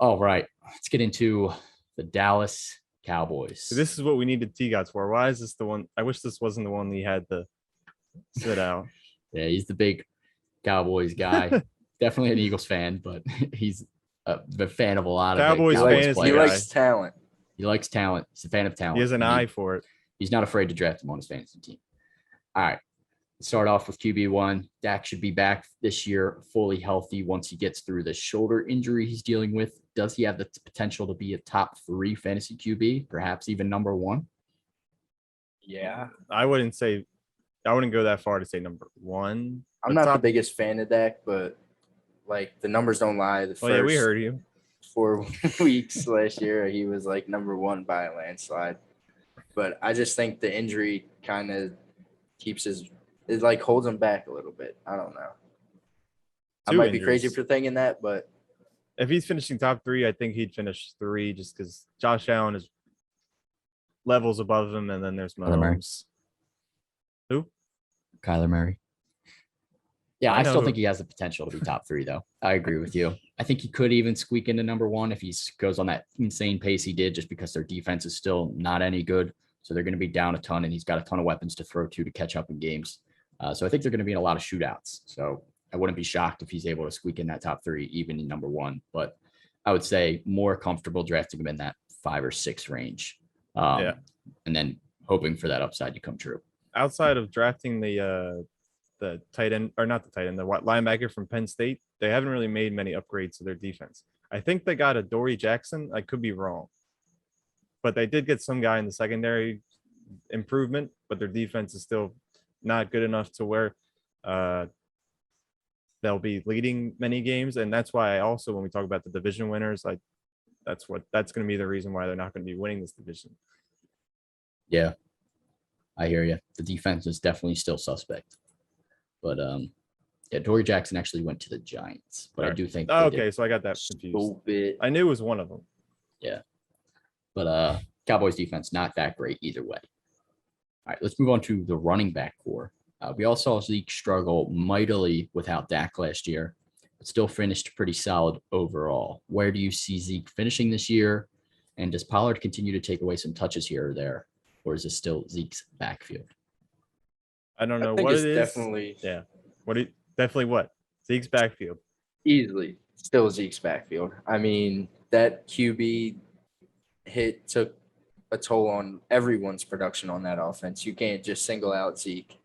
All right, let's get into the Dallas Cowboys. This is what we needed T-Gots for. Why is this the one? I wish this wasn't the one he had to sit out. Yeah, he's the big Cowboys guy. Definitely an Eagles fan, but he's a fan of a lot of Cowboys Cowboys fantasy He players. likes talent. He likes talent. He's a fan of talent. He has an eye for it. He's not afraid to draft him on his fantasy team. All right. Start off with QB1. Dak should be back this year, fully healthy once he gets through the shoulder injury he's dealing with. Does he have the potential to be a top 3 fantasy QB, perhaps even number 1? Yeah. I wouldn't go that far to say number 1. I'm not the biggest fan of Dak, but like the numbers don't lie. The first we heard you. 4 weeks last year, he was like number 1 by a landslide. But I just think the injury kind of it like holds him back a little bit. I don't know. I might be crazy for thinking that, but if he's finishing top 3, I think he'd finish 3 just because Josh Allen is levels above him, and then there's Mahomes. Who? Kyler Murray. Yeah, I still think he has the potential to be top 3, though. I agree with you. I think he could even squeak into number 1 if he goes on that insane pace he did, just because their defense is still not any good. So they're going to be down a ton, and he's got a ton of weapons to throw to catch up in games. So I think they're going to be in a lot of shootouts. So I wouldn't be shocked if he's able to squeak in that top 3, even in number 1. But I would say more comfortable drafting him in that 5 or 6 range. And then hoping for that upside to come true. Outside of drafting the tight end, or not the tight end, the linebacker from Penn State, they haven't really made many upgrades to their defense. I think they got a Dory Jackson. I could be wrong. But they did get some guy in the secondary improvement, but their defense is still not good enough to where they'll be leading many games. And that's why I also, when we talk about the division winners, that's going to be the reason why they're not going to be winning this division. Yeah, I hear you. The defense is definitely still suspect. But Dory Jackson actually went to the Giants. But I do think so I got that confused. I knew it was one of them. Yeah. But Cowboys defense, not that great either way. All right, let's move on to the running back core. We all saw Zeke struggle mightily without Dak last year, but still finished pretty solid overall. Where do you see Zeke finishing this year? And does Pollard continue to take away some touches here or there? Or is this still Zeke's backfield? I don't know what it is. Definitely. Yeah. Definitely what? Zeke's backfield. Easily. Still Zeke's backfield. I mean, that QB hit took a toll on everyone's production on that offense. You can't just single out Zeke.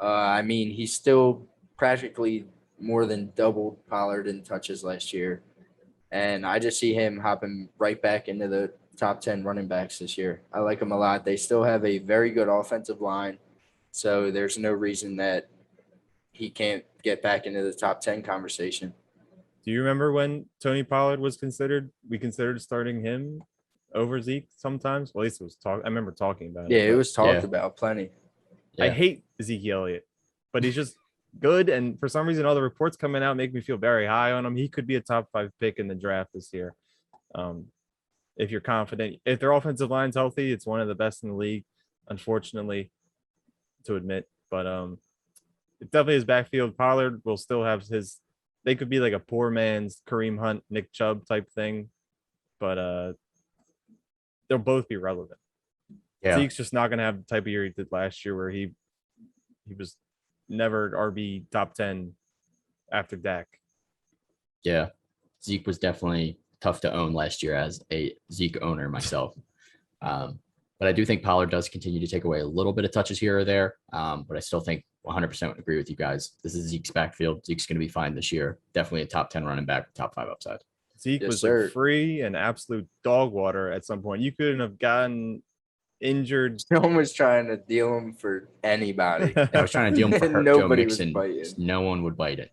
I mean, he's still practically more than doubled Pollard in touches last year. And I just see him hopping right back into the top 10 running backs this year. I like him a lot. They still have a very good offensive line. So there's no reason that he can't get back into the top 10 conversation. Do you remember when Tony Pollard was considered? We considered starting him over Zeke sometimes. Well, at least it was talk. I remember talking about it. Yeah, it was talked about plenty. Yeah. I hate Zeke Elliott, but he's just good. And for some reason, all the reports coming out make me feel very high on him. He could be a top 5 pick in the draft this year. If you're confident, if their offensive line's healthy, it's one of the best in the league, unfortunately, to admit. But it definitely is backfield. Pollard will still have they could be like a poor man's Kareem Hunt, Nick Chubb type thing, but they'll both be relevant. Yeah. Zeke's just not going to have the type of year he did last year where he was never RB top 10 after Dak. Yeah. Zeke was definitely tough to own last year as a Zeke owner myself. But I do think Pollard does continue to take away a little bit of touches here or there. But I still think 100% agree with you guys. This is Zeke's backfield. Zeke's going to be fine this year. Definitely a top 10 running back, top 5 upside. Zeke was like free and absolute dog water at some point. You couldn't have gotten injured. No one was trying to deal him for anybody. I was trying to deal him for Nobody Joe Mixon. was biting. No one would bite it.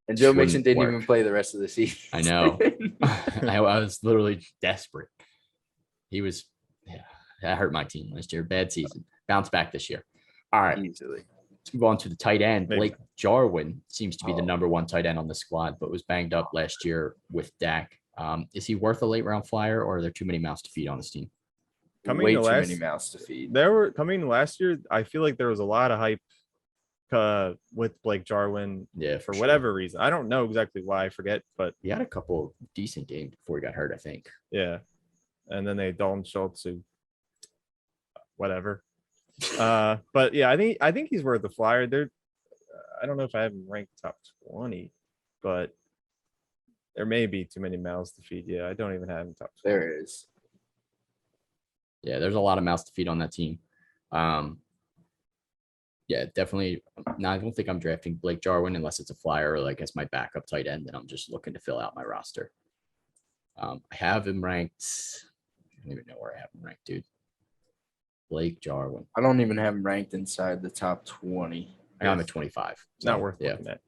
And Joe Mixon didn't even play the rest of the season. I know. I was literally desperate. He was, that hurt my team last year. Bad season. Bounce back this year. All right. Easily. Let's move on to the tight end. Blake Jarwin seems to be the number 1 tight end on the squad, but was banged up last year with Dak. Is he worth a late round flyer, or are there too many mouths to feed on this team? Way too many mouths to feed. Coming last year, I feel like there was a lot of hype with Blake Jarwin Yeah, for sure. whatever reason. I don't know exactly why, I forget, but He had a couple decent games before he got hurt, I think. yeah. And then they Dalton Schultz, who whatever. But yeah, I think he's worth the flyer. I don't know if I have him ranked top 20, but there may be too many mouths to feed. Yeah, I don't even have him top 20. There is. Yeah, there's a lot of mouths to feed on that team. Yeah, definitely. No, I don't think I'm drafting Blake Jarwin unless it's a flyer or like as my backup tight end, and I'm just looking to fill out my roster. I have him ranked. I don't even know where I have him ranked, dude. Blake Jarwin. I don't even have him ranked inside the top 20. I got him at 25. Not worth looking at.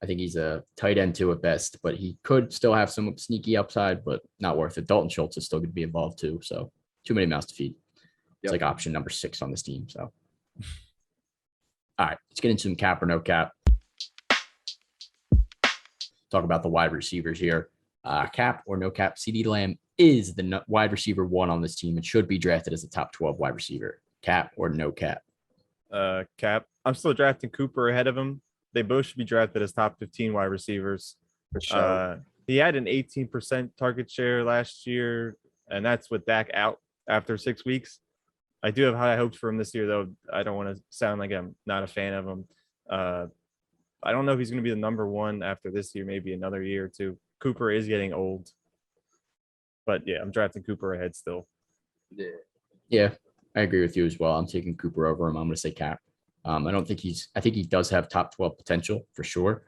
I think he's a tight end two at best, but he could still have some sneaky upside, but not worth it. Dalton Schultz is still going to be involved too, so too many mouths to feed. It's like option number 6 on this team. So, all right, let's get into some cap or no cap. Talk about the wide receivers here. Cap or no cap, Ceedee Lamb is the wide receiver 1 on this team and should be drafted as a top 12 wide receiver. Cap or no cap? Cap. I'm still drafting Cooper ahead of him. They both should be drafted as top 15 wide receivers. For sure. He had an 18% target share last year, and that's with Dak out after 6 weeks. I do have high hopes for him this year, though. I don't want to sound like I'm not a fan of him. I don't know if he's going to be the number 1 after this year, maybe another year or two. Cooper is getting old. But yeah, I'm drafting Cooper ahead still. Yeah, I agree with you as well. I'm taking Cooper over him. I'm going to say cap. I think he does have top 12 potential for sure.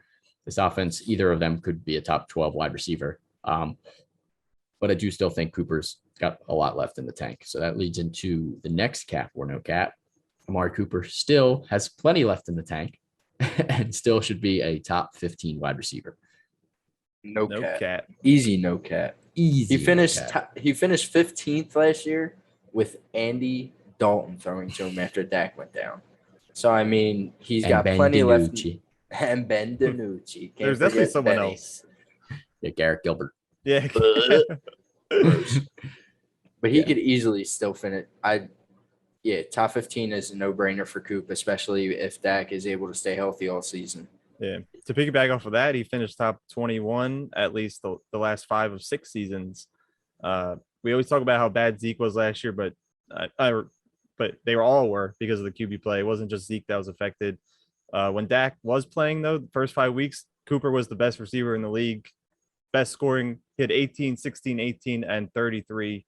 This offense, either of them could be a top 12 wide receiver. But I do still think Cooper's got a lot left in the tank. So that leads into the next cap or no cap. Amari Cooper still has plenty left in the tank and still should be a top 15 wide receiver. No cap. Easy no cap. Easy. He finished 15th last year with Andy Dalton throwing to him after Dak went down. So I mean, he's got plenty left. And Ben DiNucci. There's definitely someone else. Yeah, Garrett Gilbert. Yeah. But he could easily still finish. Top 15 is a no-brainer for Coop, especially if Dak is able to stay healthy all season. Yeah. To piggyback off of that, he finished top 21 at least the last 5 of 6 seasons. We always talk about how bad Zeke was last year, but they all were because of the QB play. It wasn't just Zeke that was affected. When Dak was playing, though, the first 5 weeks, Cooper was the best receiver in the league, best scoring. He had 18, 16, 18, and 33.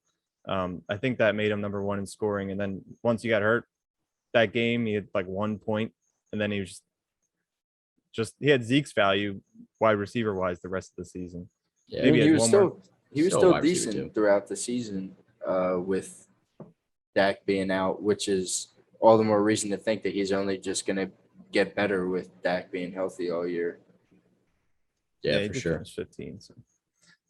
I think that made him number 1 in scoring. And then once he got hurt, that game, he had like 1 point, and then he was just he had Zeke's value wide receiver wise the rest of the season. Yeah, maybe he was still decent throughout the season with Dak being out, which is all the more reason to think that he's only just going to get better with Dak being healthy all year. Yeah, for sure. 15. So.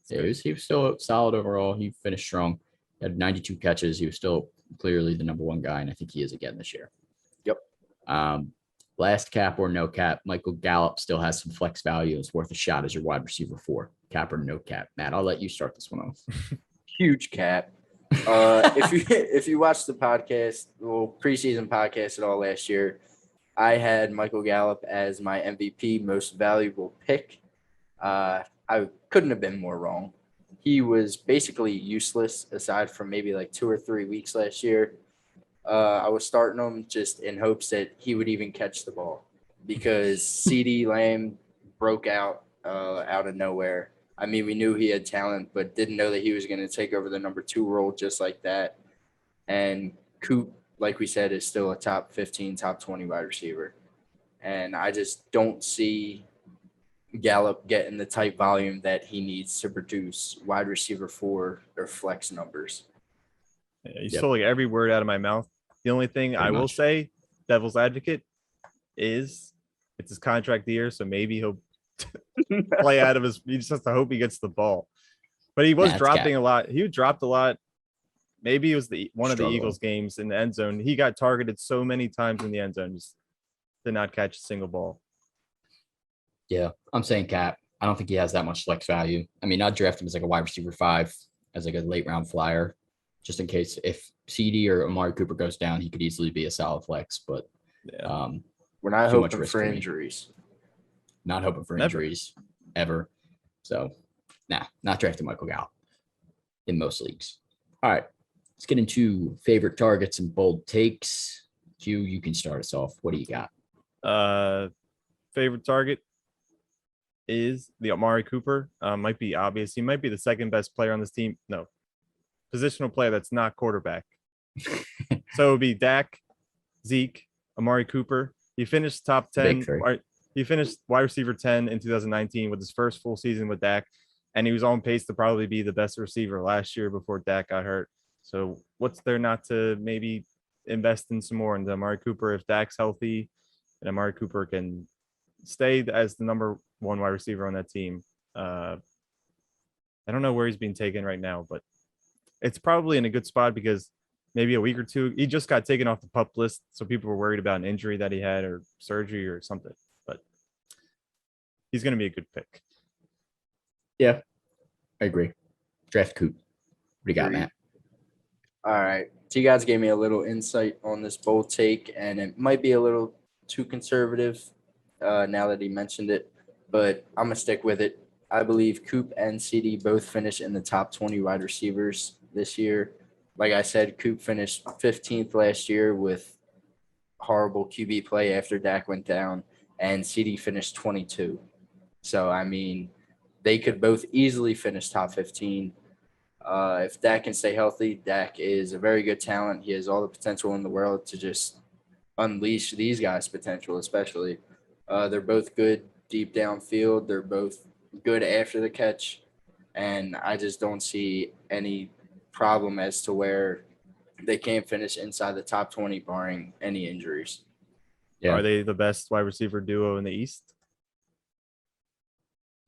Yeah, he was still solid overall. He finished strong. He had 92 catches. He was still clearly the number 1 guy, and I think he is again this year. Yep. Last cap or no cap, Michael Gallup still has some flex value. It's worth a shot as your wide receiver 4. Cap or no cap? Matt, I'll let you start this one off. Huge cap. If you watch the podcast, preseason podcast at all last year, I had Michael Gallup as my MVP, most valuable pick. I couldn't have been more wrong. He was basically useless aside from maybe like 2 or 3 weeks last year. I was starting him just in hopes that he would even catch the ball because Ceedee Lamb broke out of nowhere. I mean, we knew he had talent, but didn't know that he was going to take over the number 2 role just like that. And Coop, like we said, is still a top 15, top 20 wide receiver. And I just don't see Gallup getting the type volume that he needs to produce wide receiver 4 or flex numbers. Yeah, you stole like every word out of my mouth. The only thing I will say, devil's advocate, is it's his contract year, so maybe he'll play out of his. He just has to hope he gets the ball. But he was dropping a lot. He dropped a lot. Maybe it was one of the Eagles games in the end zone. He got targeted so many times in the end zone, just did not catch a single ball. Yeah, I'm saying cap. I don't think he has that much flex value. I mean, I'd draft him as like a wide receiver 5, as like a late round flyer, just in case if Ceedee or Amari Cooper goes down, he could easily be a solid flex. But We're not Too much hoping risk for for me. injuries. Not hoping for Never. injuries ever. So, not drafting Michael Gallup in most leagues. All right, let's get into favorite targets and bold takes. Q, you can start us off. What do you got? Favorite target is the Amari Cooper. Might be obvious. He might be the second best player on this team. No, positional player that's not quarterback. So it would be Dak, Zeke, Amari Cooper. He finished top 10. Big three. He finished wide receiver 10 in 2019 with his first full season with Dak. And he was on pace to probably be the best receiver last year before Dak got hurt. So what's there not to maybe invest in some more into Amari Cooper if Dak's healthy and Amari Cooper can stay as the number one wide receiver on that team? I don't know where he's being taken right now, but it's probably in a good spot because maybe a week or two, he just got taken off the PUP list. So people were worried about an injury that he had or surgery or something, but he's going to be a good pick. Yeah, I agree. Draft Coop. What do you got, Agreed. Matt? All right. So you guys gave me a little insight on this bold take, and it might be a little too conservative now that he mentioned it, but I'm going to stick with it. I believe Coop and Ceedee both finished in the top 20 wide receivers this year. Like I said, Coop finished 15th last year with horrible QB play after Dak went down, and Ceedee finished 22. So, I mean, they could both easily finish top 15. If Dak can stay healthy, Dak is a very good talent. He has all the potential in the world to just unleash these guys' potential, especially. They're both good deep downfield. They're both good after the catch. And I just don't see any problem as to where they can't finish inside the top 20 barring any injuries. Yeah. Are they the best wide receiver duo in the East?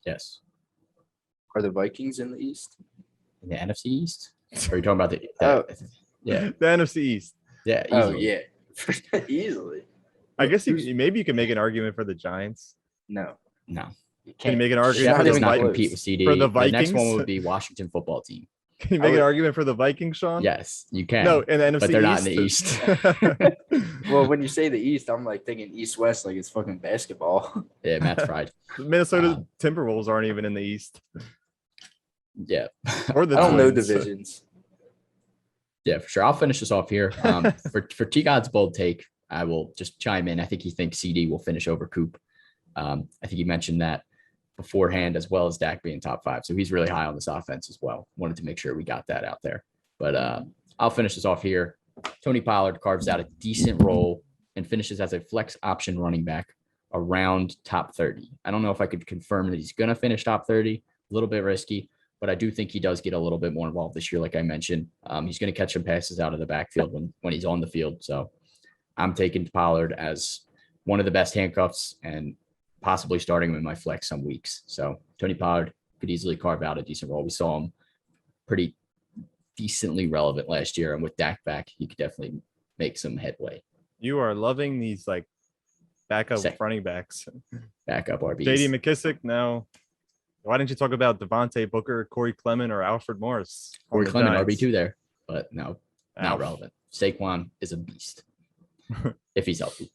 Yes. Are the Vikings in the East? In the NFC East? Or are you talking about the yeah. The NFC East. Yeah. Oh, Easily. yeah. Easily. I guess maybe you can make an argument for the Giants. No. No. You Can you can't. make an It's argument Shep for does the not Vikings? compete with CD. For the The next one Vikings? would be Washington football team. Can you make an argument for the Vikings, Sean? Yes, you can. No, in the NFC but they're not in the East. East. Well, when you say the East, I'm like thinking East-West like it's fucking basketball. Yeah, Matt's fried. The Minnesota Timberwolves aren't even in the East. Yeah. Or the I don't know Twins. divisions. Yeah, for sure. I'll finish this off here. For T God's bold take, I will just chime in. I think he thinks CD will finish over Coop. I think he mentioned that beforehand, as well as Dak being top 5. So he's really high on this offense as well. Wanted to make sure we got that out there. But I'll finish this off here. Tony Pollard carves out a decent role and finishes as a flex option running back around top 30. I don't know if I could confirm that he's going to finish top 30. A little bit risky, but I do think he does get a little bit more involved this year, like I mentioned. He's going to catch some passes out of the backfield when he's on the field. So I'm taking Pollard as one of the best handcuffs and possibly starting him in my flex some weeks. So Tony Pollard could easily carve out a decent role. We saw him pretty decently relevant last year. And with Dak back, he could definitely make some headway. You are loving these like backup running backs. Backup RBs. JD McKissick, no. Why didn't you talk about Devontae Booker, Corey Clement, or Alfred Morris? Corey Clement, RB2 there, but no, not relevant. Saquon is a beast if he's healthy.